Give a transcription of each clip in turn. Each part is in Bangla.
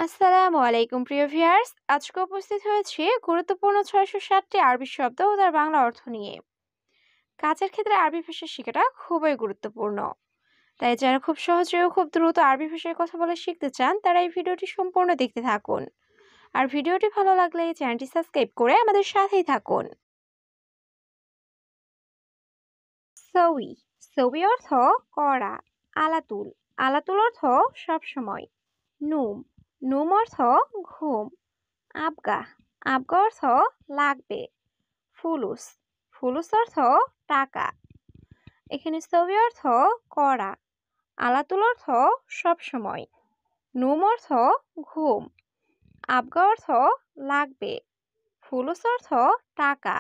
আসসালামু আলাইকুম প্রিয় ভিউয়ার্স, আজকে উপস্থিত হয়েছি গুরুত্বপূর্ণ ৬৬০টি আরবি শব্দ ও তার বাংলা অর্থ নিয়ে। কাজের ক্ষেত্রে আরবি ভাষা শেখাটা খুবই গুরুত্বপূর্ণ। তাই যারা খুব সহজে ও খুব দ্রুত আরবি ভাষায় কথা বলে শিখতে চান তারা এই ভিডিওটি সম্পূর্ণ দেখতে থাকুন। আর ভিডিওটি ভালো লাগলে এই চ্যানেলটি সাবস্ক্রাইব করে আমাদের সাথেই থাকুন। সউই, সউই অর্থ করা। আলাতুল, আলাতুল অর্থ সবসময়। নুম, নুম অর্থ ঘুম। আবগা, আবগা অর্থ লাগবে। ফুলুস, ফুলুস অর্থ টাকা। এখানে সবই অর্থ করা, আলাতুল অর্থ সবসময়, নুম অর্থ ঘুম, আবগা অর্থ লাগবে, ফুলুস অর্থ টাকা।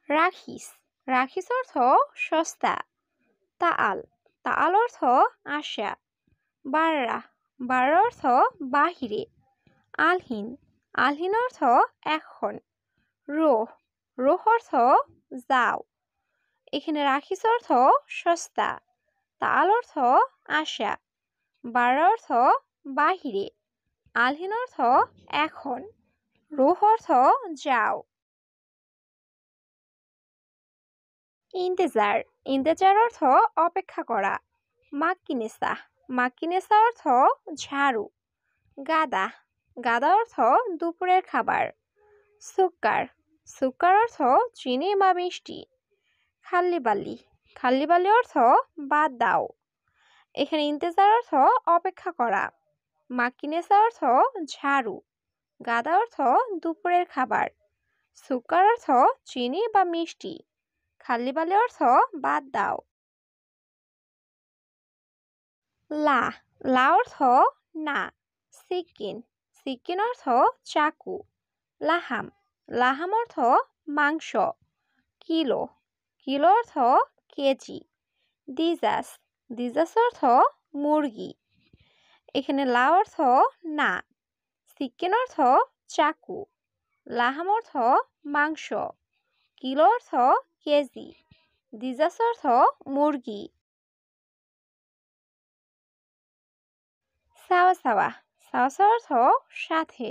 রাখিস, রাখিস অর্থ সস্তা। তাআল, তাআল অর্থ আশা। বাররা, বাররা অর্থ বাহিরে। আলহিন, আলহিন অর্থ এখন। রোহ, রোহ অর্থ যাও। এখানে রাখিস অর্থ সস্তা, তাল অর্থ আশা, বাররা অর্থ বাহিরে, আলহিন অর্থ এখন, রোহ অর্থ যাও। ইন্তেজার, ইন্তেজার অর্থ অপেক্ষা করা। মাক্কিনেসা, মাক্কিনেসা অর্থ ঝাড়ু। গাদা, গাদা অর্থ দুপুরের খাবার। সুক্কার, সুক্কার অর্থ চিনি বা মিষ্টি। খাল্লিবাল্লি, খাল্লিবাল্লি অর্থ বাদ দাও। এখানে ইন্তেজার অর্থ অপেক্ষা করা, মাক্কিনেসা অর্থ ঝাড়ু, গাদা অর্থ দুপুরের খাবার, সুক্কার অর্থ চিনি বা মিষ্টি, খাল্লিবাল্লি অর্থ বাদ দাও। লা, লা অর্থ না। সিক্কিন, সিক্কিন অর্থ চাকু। লাহাম, লাহাম অর্থ মাংস। কিলো, কিলো অর্থ কেজি। দিজাস, দিজাস অর্থ মুরগি। এখানে লা অর্থ না, সিক্কিন অর্থ চাকু, লাহাম অর্থ মাংস, কিলো অর্থ কেজি, দিজাস অর্থ মুরগি। সাওয়া সাওয়া, সাওয়া সাওয়া অর্থ সাথে।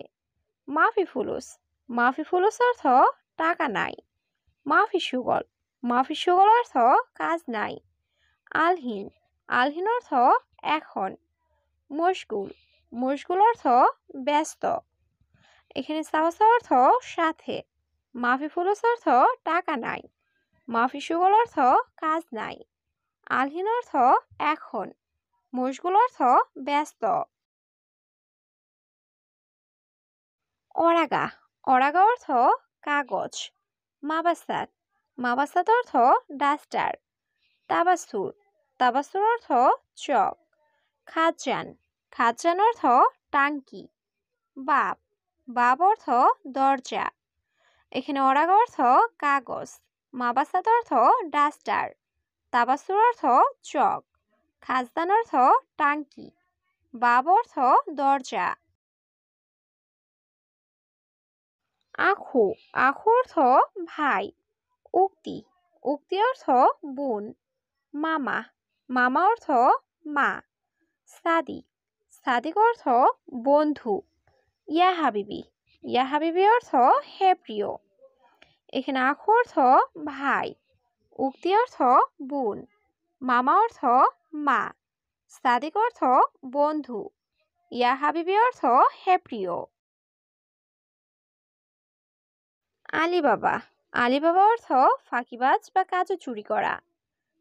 মাফি ফুলুস, মাফি ফুলুস অর্থ টাকা নাই। মাফি সুগল, মাফি সুগল অর্থ কাজ নাই। আলহিন, আলহিন অর্থ এখন। মশগুল, মশগুল অর্থ ব্যস্ত। এখানে সাওয়া সাওয়া অর্থ সাথে, মাফি ফুলুস অর্থ টাকা নাই, মাফি সুগল অর্থ কাজ নাই, আলহিন অর্থ এখন, মশগুল অর্থ ব্যস্ত। অরাগা, অরাগা অর্থ কাগজ। মাবাসাত, মাবাসাত অর্থ ডাস্টার। তাবাসুর, তাবাসুর অর্থ চক। খাজান, খাজান অর্থ টাঙ্কি। বাব, বাব অর্থ দরজা। এখানে অরাগা অর্থ কাগজ, মাবাসাত অর্থ ডাস্টার, তাবাসুর অর্থ চক, খাজদান অর্থ টাঙ্কি, বাব অর্থ দরজা। আখু, আখু অর্থ ভাই। উক্তি, উক্তি অর্থ বোন। মামা, মামা অর্থ মা। সাদিক, সাদিক অর্থ বন্ধু। ইয়া হাবিবি, ইয়া হাবিবি অর্থ হে প্রিয়। এখানে আখু অর্থ ভাই, উক্তি অর্থ বোন, মামা অর্থ মা, সাদিক অর্থ বন্ধু, ইয়া হাবিবি অর্থ হে প্রিয়। আলিবাবা, আলিবাবা অর্থ ফাঁকিবাজ বা কাজে চুরি করা।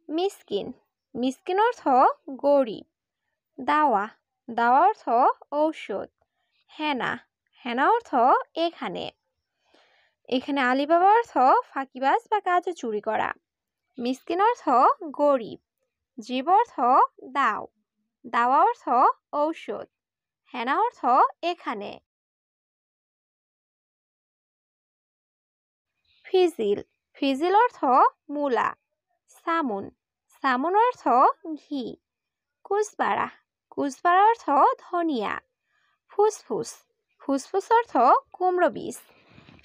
মিসকিন, মিসকিন অর্থ গরিব। দাওয়া, দাওয়া অর্থ ঔষধ। হেনা, হেনা অর্থ এখানে। এখানে আলিবাবা অর্থ ফাঁকিবাজ বা কাজে চুরি করা। মিসকিন অর্থ গরিব। জীব অর্থ দাও, দাওয়া অর্থ ঔষধ। হেনা অর্থ এখানে। ফিজিল, ফিজিল অর্থ মূলা। সামুন, সামুন অর্থ ঘি। কুসবারা, কুসবারা অর্থ ধনিয়া। ফুসফুস, ফুসফুস অর্থ কুমড়ো বীজ।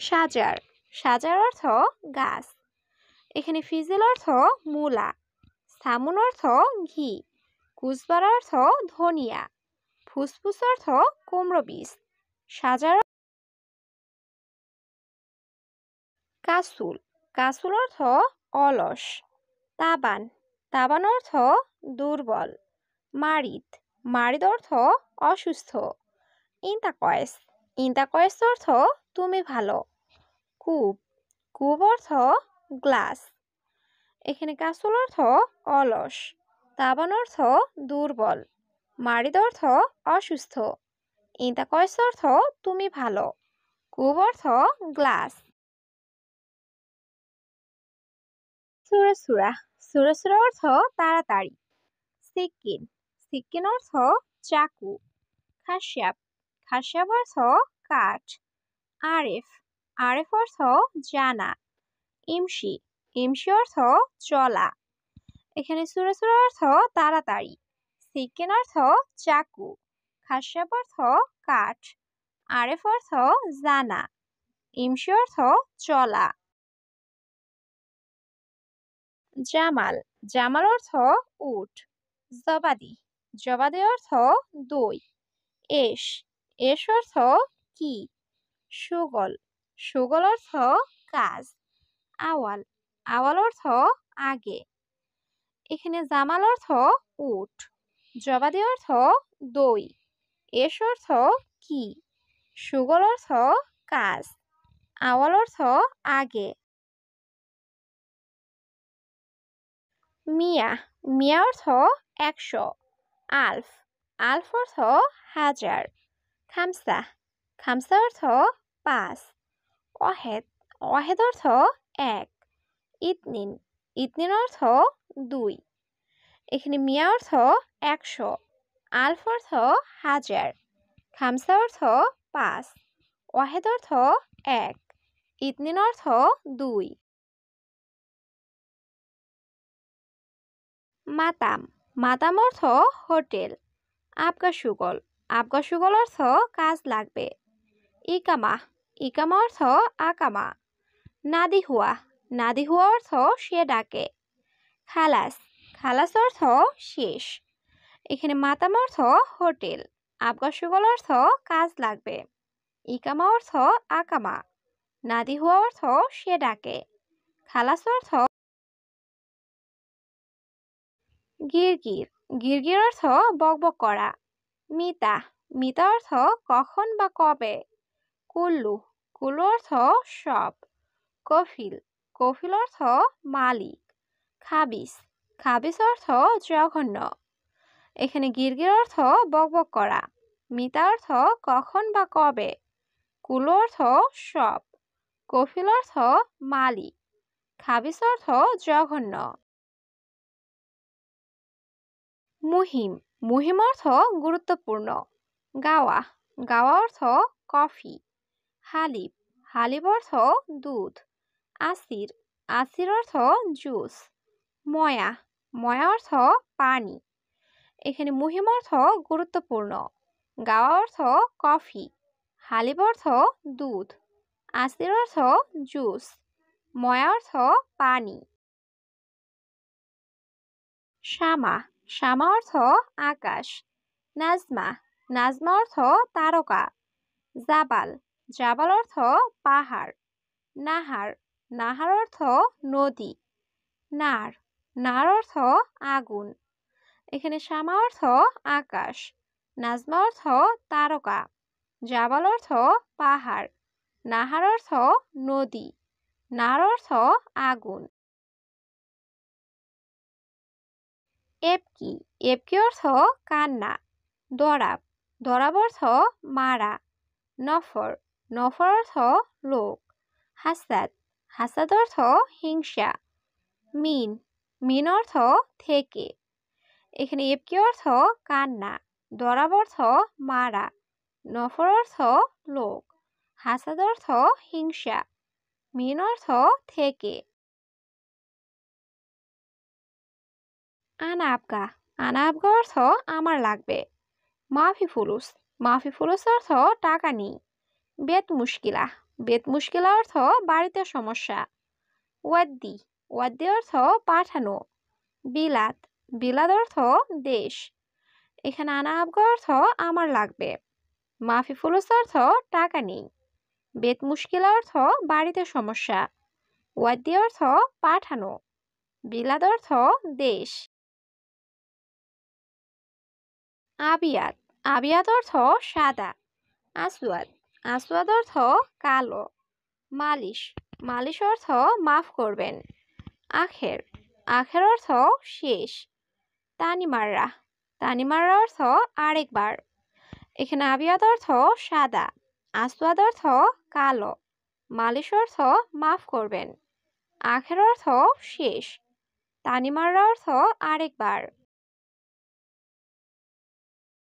সাজার, সাজার অর্থ গাছ। এখানে ফিজিল অর্থ মূলা, সামুন অর্থ ঘি, কুসবারা অর্থ ধনিয়া, ফুসফুস অর্থ কুমড়ো বীজ। সাজার কাসুল, কাসুল অর্থ অলস। তাবান, তাবান অর্থ দুর্বল। মারিদ, মারিদ অর্থ অসুস্থ। ইন্তাকয়েস, ইন্তাকয়েস অর্থ তুমি ভালো। কূপ, কূপ অর্থ গ্লাস। এখানে কাসুল অর্থ অলস, তাবান অর্থ দুর্বল, মারিদ অর্থ অসুস্থ, ইন্তাকয়েস অর্থ তুমি ভালো, কূপ অর্থ গ্লাস। সুরাসুরা, সুরাসুরা অর্থ তাড়াতাড়ি। সিকিন, সিকিন অর্থ চাকু। খাসিয়াব, খাসিয়াব অর্থ কাঠ। আরেফ, আরেফ অর্থ জানা। ইমসি, ইমসি অর্থ চলা। এখানে সুরাসুরা অর্থ তাড়াতাড়ি, সিকিন অর্থ চাকু, খাসিয়াব অর্থ কাঠ, আরেফ অর্থ জানা, ইমসি অর্থ চলা। জামাল, জামাল অর্থ উট। জবাদি, জবাদি অর্থ দই। এশ, এশ অর্থ কি। সুগল, সুগল অর্থ কাজ। আওয়াল, আওয়াল অর্থ আগে। এখানে জামাল অর্থ উট, জবাদি অর্থ দই, এশ অর্থ কি, সুগল অর্থ কাজ, আওয়াল অর্থ আগে। মিয়া, মিয়া অর্থ 100। আলফ, আলফ অর্থ হাজার। খামসা, খামসা অর্থ 5। ওয়াহেদ, ওয়াহেদ অর্থ 1। ইতনিন, ইতনিন অর্থ 2। এখানে মিয়া অর্থ 100, আলফ অর্থ হাজার, খামসা অর্থ 5, ওয়াহেদ অর্থ 1, ইতনিন অর্থ 2। মাতাম, মাতাম অর্থ হোটেল। আবগা সুগল, আবগা সুগল অর্থ কাজ লাগবে। ইকামা, ইকামা অর্থ আকামা। নাদি হুয়া, নাদি হুয়া অর্থ সে ডাকে। খালাস, খালাস অর্থ শেষ। এখানে মাতাম অর্থ হোটেল, আবগা সুগল অর্থ কাজ লাগবে, ইকামা অর্থ আকামা, নাদি হুয়া অর্থ সে ডাকে, খালাস অর্থ। গিরগির, গিরগির অর্থ বকবক করা। মিতা, মিতা অর্থ কখন বা কবে। কুল্লু, কুল্লু অর্থ সব। কফিল, কফিল অর্থ মালিক। খাবিস, খাবিস অর্থ জঘন্য। এখানে গিরগির অর্থ বকবক করা, মিতা অর্থ কখন বা কবে, কুল্লু অর্থ সব, কফিল অর্থ মালিক, খাবিস অর্থ জঘন্য। মুহিম, মুহিম অর্থ গুরুত্বপূর্ণ। গাওয়া, গাওয়া অর্থ কফি। হালিব, হালিব অর্থ দুধ। আসির, আসির অর্থ জুস। ময়া, ময়া অর্থ পানি। এখানে মুহিম অর্থ গুরুত্বপূর্ণ, গাওয়া অর্থ কফি, হালিব অর্থ দুধ, আসির অর্থ জুস, ময়া অর্থ পানি। শামা, শামা অর্থ আকাশ। নাজমা, নাজমা অর্থ তারকা। জাবাল, জাবাল অর্থ পাহাড়। নাহার, নাহার অর্থ নদী। নার, নার অর্থ আগুন। এখানে শামা অর্থ আকাশ, নাজমা অর্থ তারকা, জাবাল অর্থ পাহাড়, নাহার অর্থ নদী, নার অর্থ আগুন। এবকি, এবকি অর্থ কান্না। দরাব, দরাব অর্থ মারা। নফর, নফর অর্থ লোক। হাসাদ, হাসাদ অর্থ হিংসা। মিন, মিন অর্থ থেকে। এখানে এবকি অর্থ কান্না, দরাব অর্থ মারা, নফর অর্থ লোক, হাসাদ অর্থ হিংসা, মিন অর্থ থেকে। আনা আবগা, আনা আবগা অর্থ আমার লাগবে। মাফি ফুলুস, মাফি ফুলুস অর্থ টাকা নেই। বেত মুশকিলা, বেত মুশকিলা অর্থ বাড়িতে সমস্যা। ওয়াদ্দি, ওয়াদ্দি অর্থ পাঠানো। বিলাদ, বিলাদ অর্থ দেশ। এখানে আনা আবগা অর্থ আমার লাগবে। মাফি ফুলুস অর্থ টাকা নেই। বেত মুশকিল অর্থ বাড়িতে সমস্যা। ওয়াদ্দি অর্থ পাঠানো। বিলাদ অর্থ দেশ। আবিয়াত, আবিয়াত অর্থ সাদা। আসওয়াদ, আসওয়াদ অর্থ কালো। মালিশ, মালিশ অর্থ মাফ করবেন। আখের, আখের অর্থ শেষ। তানিমাররা, তানিমাররা অর্থ আরেকবার। এখানে আবিয়াত অর্থ সাদা, আসওয়াদ অর্থ কালো, মালিশ অর্থ মাফ করবেন, আখের অর্থ শেষ, তানিমাররা অর্থ আরেকবার।